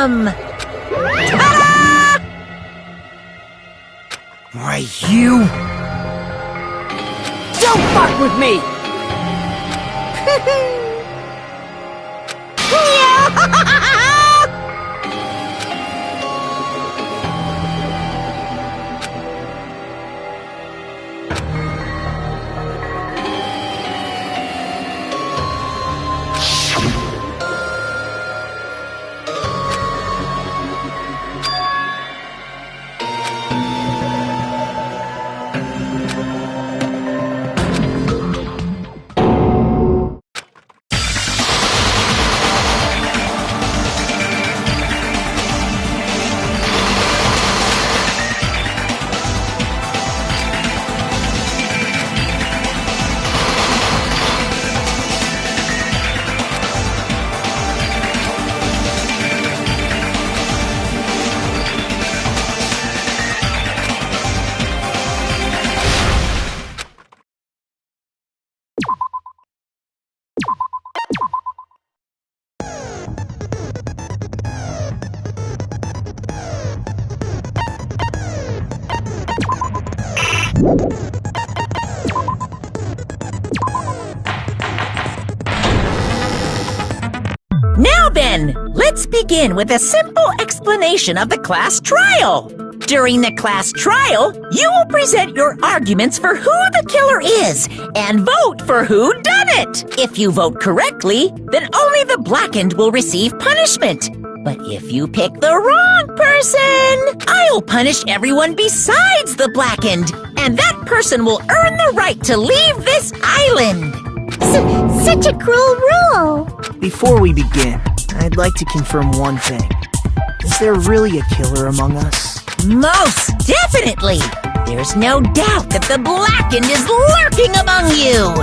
him! Ta-da! Why, you... Don't fuck with me! Now then, let's begin with a simple explanation of the class trial. During the class trial, you will present your arguments for who the killer is and vote for who done it. If you vote correctly, then only the blackened will receive punishment. But if you pick the wrong person, I'll punish everyone besides the blackened, and that person will earn the right to leave this island. Such a cruel rule! Before we begin, I'd like to confirm one thing. Is there really a killer among us? Most definitely! There's no doubt that the blackened is lurking among you!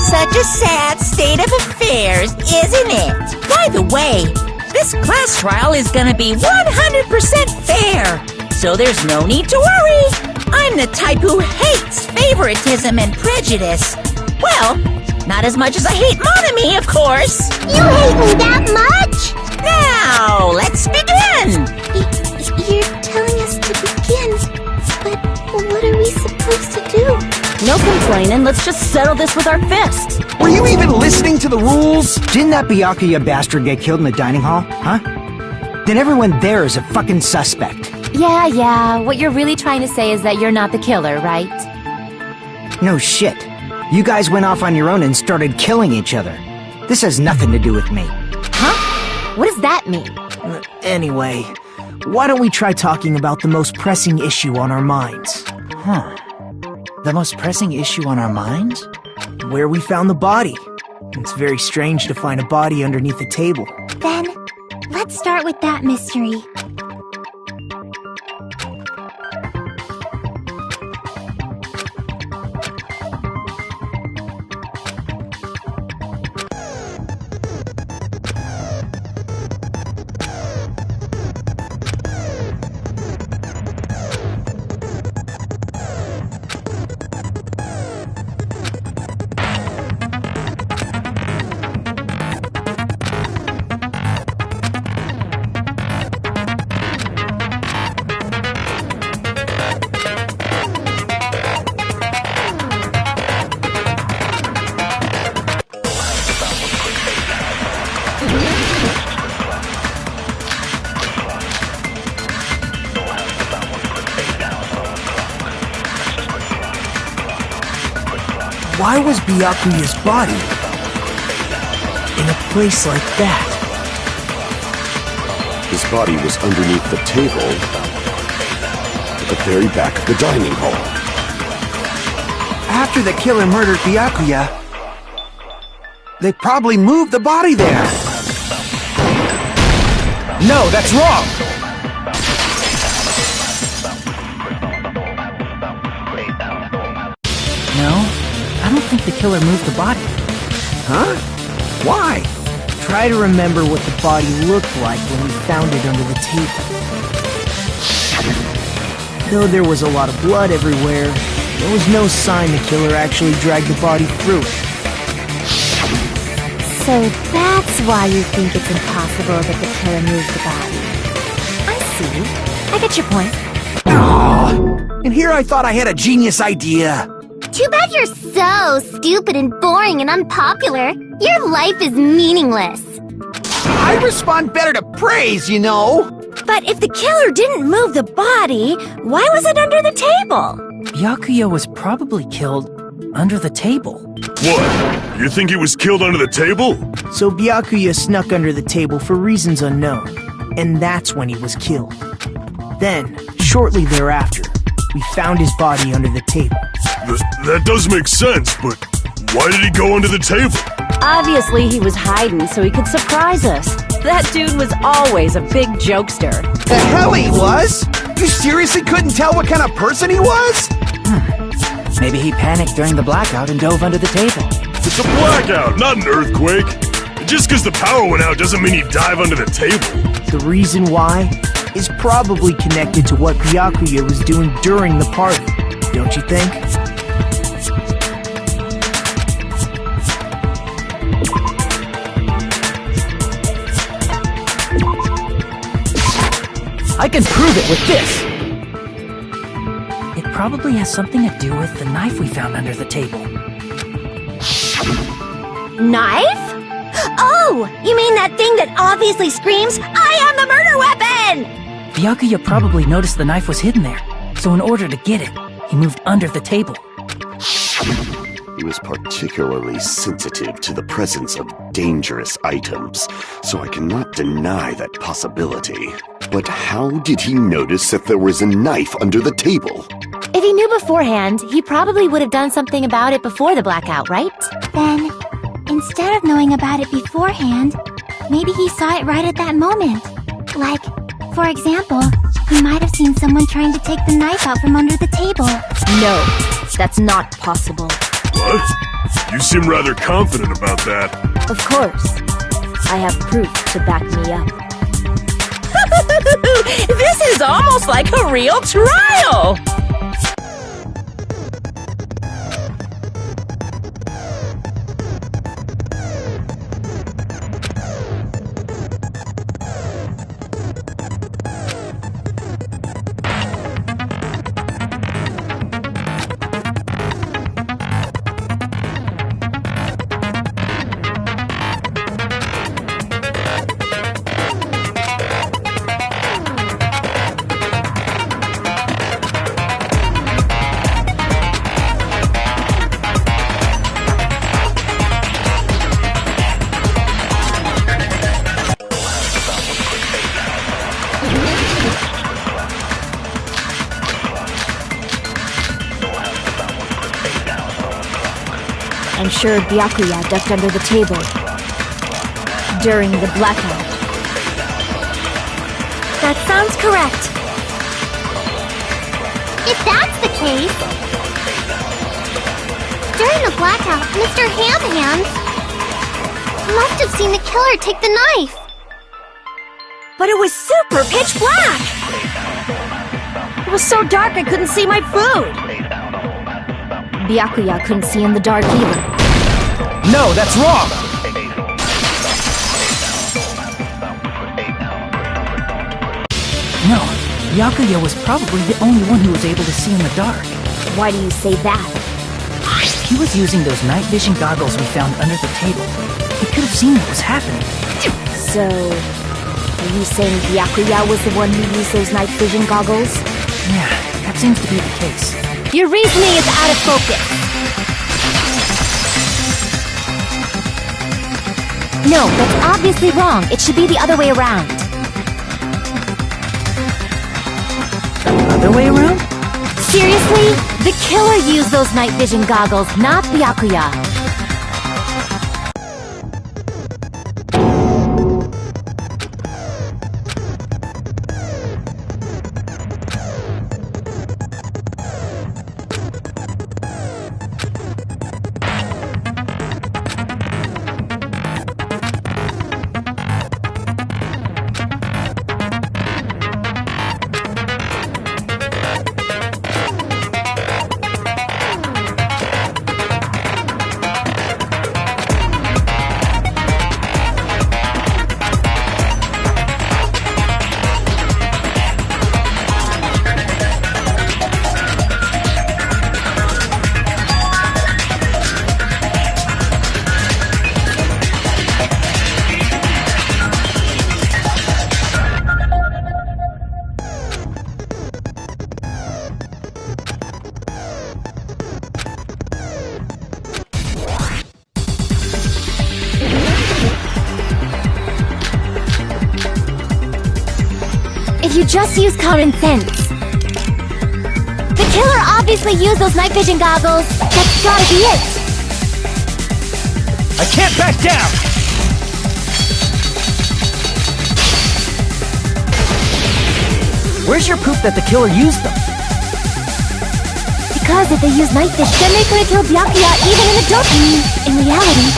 Such a sad state of affairs, isn't it? By the way, this class trial is gonna be 100% fair, so there's no need to worry. I'm the type who hates favoritism and prejudice. Well, not as much as I hate Monami, of course. You hate me that much? Now, let's begin! You're telling us to begin, but what are we supposed to do? No complaining, let's just settle this with our fists. Were you even listening to the rules? Didn't that Byakuya bastard get killed in the dining hall, huh? Then everyone there is a fucking suspect. Yeah, what you're really trying to say is that you're not the killer, right? No shit. You guys went off on your own and started killing each other. This has nothing to do with me. Huh? What does that mean? Anyway, why don't we try talking about the most pressing issue on our minds? The most pressing issue on our minds? Where we found the body. It's very strange to find a body underneath a table. Then, let's start with that mystery. Why was Byakuya's body in a place like that? His body was underneath the table at the very back of the dining hall. After the killer murdered Byakuya, they probably moved the body there. No, that's wrong! No, I don't think the killer moved the body. Huh? Why? Try to remember what the body looked like when we found it under the table. Though there was a lot of blood everywhere, there was no sign the killer actually dragged the body through it. So that's why you think it's impossible that the killer moved the body. see. I get your point. And here I thought I had a genius idea. Too bad you're so stupid and boring and unpopular. Your life is meaningless. I respond better to praise, you know. But if the killer didn't move the body, why was it under the table? Byakuya was probably killed under the table. What? You think he was killed under the table? So Byakuya snuck under the table for reasons unknown, and that's when he was killed. Then, shortly thereafter, we found his body under the table. That does make sense, but why did he go under the table? Obviously, he was hiding so he could surprise us. That dude was always a big jokester. The hell he was? You seriously couldn't tell what kind of person he was? Maybe he panicked during the blackout and dove under the table. It's a blackout, not an earthquake. Just because the power went out doesn't mean he'd dive under the table. The reason why is probably connected to what Byakuya was doing during the party, don't you think? I can prove it with this! It probably has something to do with the knife we found under the table. Knife? Oh, you mean that thing that obviously screams, "I am the murder weapon"? Byakuya probably noticed the knife was hidden there, so in order to get it, he moved under the table. He was particularly sensitive to the presence of dangerous items, so I cannot deny that possibility. But how did he notice that there was a knife under the table? If he knew beforehand, he probably would have done something about it before the blackout, right? Then, instead of knowing about it beforehand, maybe he saw it right at that moment. Like, for example, he might have seen someone trying to take the knife out from under the table. No, that's not possible. What? You seem rather confident about that. Of course. I have proof to back me up. This is almost like a real trial! I'm sure Byakuya ducked under the table during the blackout. That sounds correct. If that's the case, during the blackout, Mr. Hamhands must have seen the killer take the knife. But it was super pitch black! It was so dark I couldn't see my food. Byakuya couldn't see in the dark either. No, that's wrong! No, Byakuya was probably the only one who was able to see in the dark. Why do you say that? He was using those night vision goggles we found under the table. He could have seen what was happening. So, are you saying Byakuya was the one who used those night vision goggles? Yeah, that seems to be the case. Your reasoning is out of focus. No, that's obviously wrong. It should be the other way around. Other way around? Seriously? The killer used those night vision goggles, not Byakuya. you just use common sense. The killer obviously used those night vision goggles. That's gotta be it. I can't back down! Where's your proof that the killer used them? Because if they used night vision, then they could have killed Byakuya even in the dark. In reality,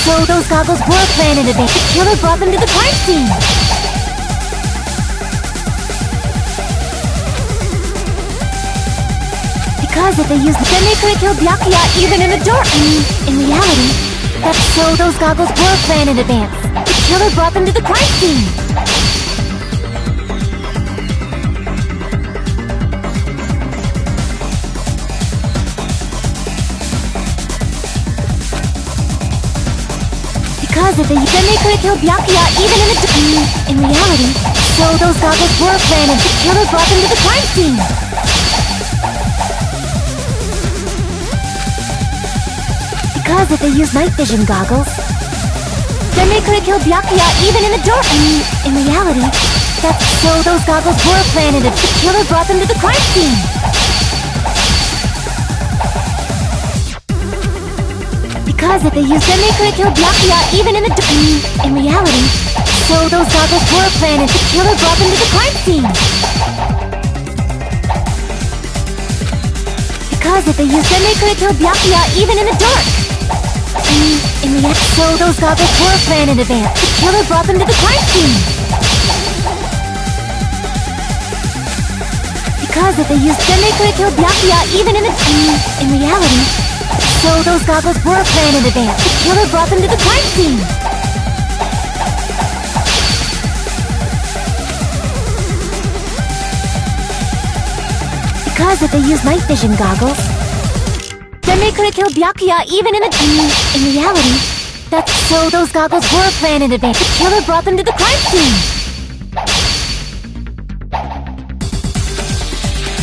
so those goggles were planned in advance. The killer brought them to the crime scene. Because if they used them, then they could have killed Byakuya even in the dark. In reality, that's so those goggles were planned in advance. The killer brought them to the crime scene. Because if they then they could have killed Byakuya even in the in reality, so those goggles were planned and the killer brought them to the crime scene. Because if they used night vision goggles, then they could have killed Byakuya even in the dark. In reality, that's so those goggles were planned and the killer brought them to the crime scene. Because if they used them, they could have killed Byakuya even in the in reality, so those goggles were planned and the killer brought them to the crime scene. Because if they used them, they could have killed Byakuya even in the dark. In reality, so those goggles were planned in advance. The killer brought them to the crime scene. Because if they used them, they could have killed Byakuya even in the in reality. So those goggles were planned in advance. The killer brought them to the crime scene. Because if they used night vision goggles, then they could have killed Byakuya even in the in reality, that's so those goggles were planned in advance. The killer brought them to the crime scene.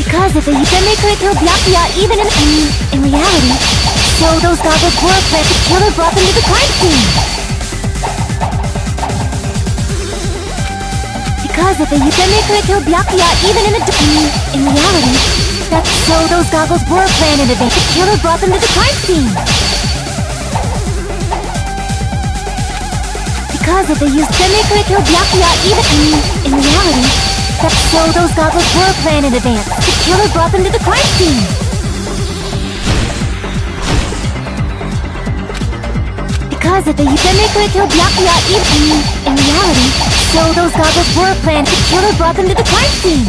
Because if they then they could have killed Byakuya even in reality. So those goggles were planned. The killer brought them to the crime scene. Because if they then they could have killed Byakuya even in the in reality, that's so those goggles were planned in advance. The killer brought them to the crime scene. Because if they used then they could have killed Byakuya even in reality, that's so those goggles were planned in advance. The killer brought them to the crime scene. Because if they then they could have killed Byakuya even in reality, so those goggles were planned. The killer brought them to the crime scene.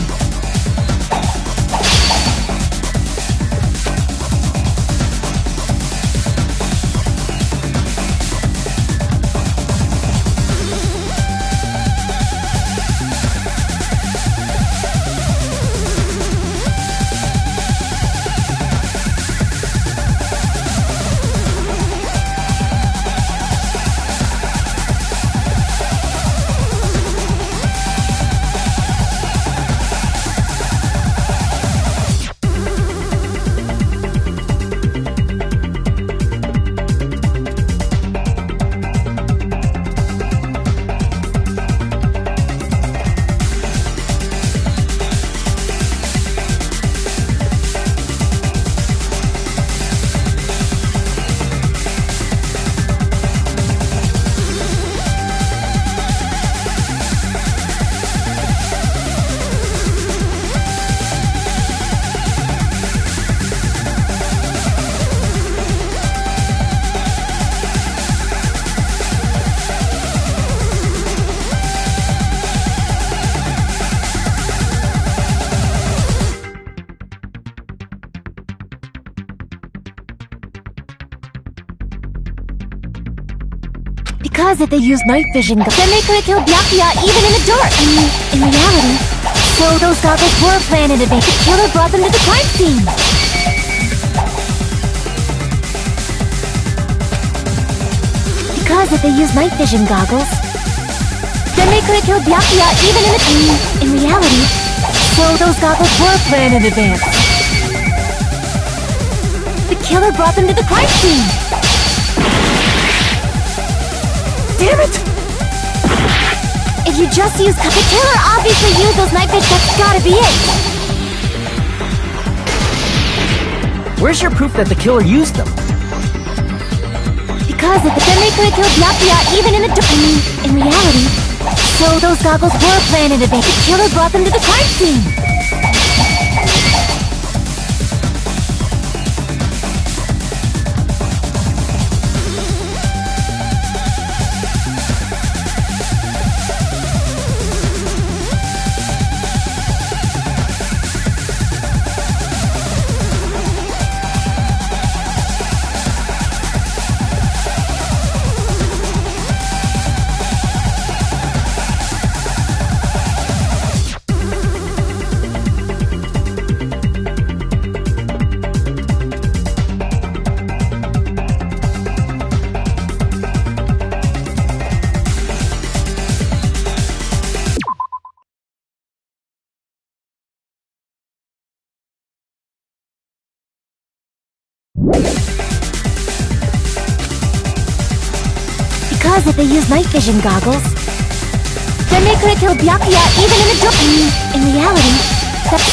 Because if they used night vision, then they could have killed Byakuya even in the dark. In reality, so those goggles were planned in advance. The killer brought them to the crime scene. Because if they used night vision goggles, then they could have killed Byakuya even in the in reality, so those goggles were planned in advance. The killer brought them to the crime scene. Damn it! If you just used... The killer obviously used those night vision... That's gotta be it! Where's your proof that the killer used them? Because if then they could have killed Byakuya even in the in reality. So those goggles were planned in advance. The killer brought them to the crime scene! Because if they used night vision goggles, then they could have killed Byakuya even in the in reality,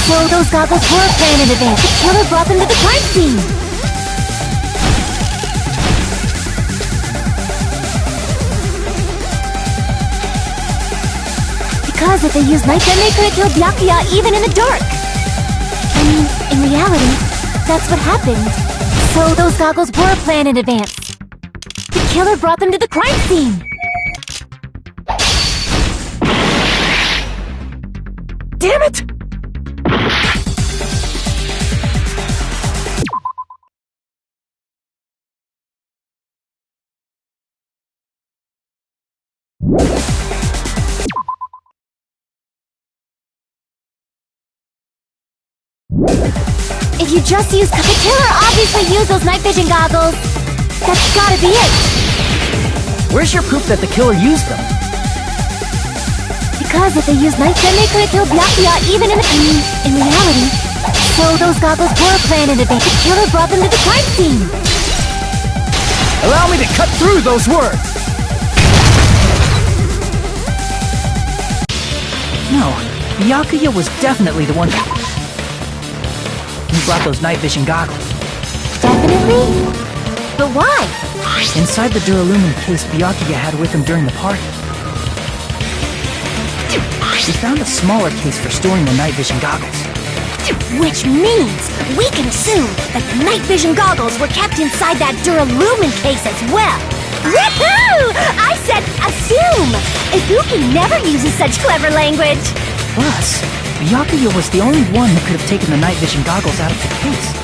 so those goggles were planned in advance. The killer brought them to the crime scene! Because if they used night, then they could have killed Byakuya even in the dark! In reality, that's what happened. So those goggles were planned in advance. The killer brought them to the crime scene! Damn it! If you just use... The killer obviously used those night vision goggles! That's gotta be it! Where's your proof that the killer used them? Because if they used night, then they could have killed Byakuya even in reality. So those goggles were planned in advance. The killer brought them to the crime scene! Allow me to cut through those words! No, Byakuya was definitely the one who brought those night vision goggles. Definitely? But why? Inside the Duralumin case Byakuya had with him during the party, we found a smaller case for storing the night vision goggles. Which means we can assume that the night vision goggles were kept inside that Duralumin case as well. Woohoo! I said assume! Ibuki never uses such clever language. Plus, Byakuya was the only one who could have taken the night vision goggles out of the case.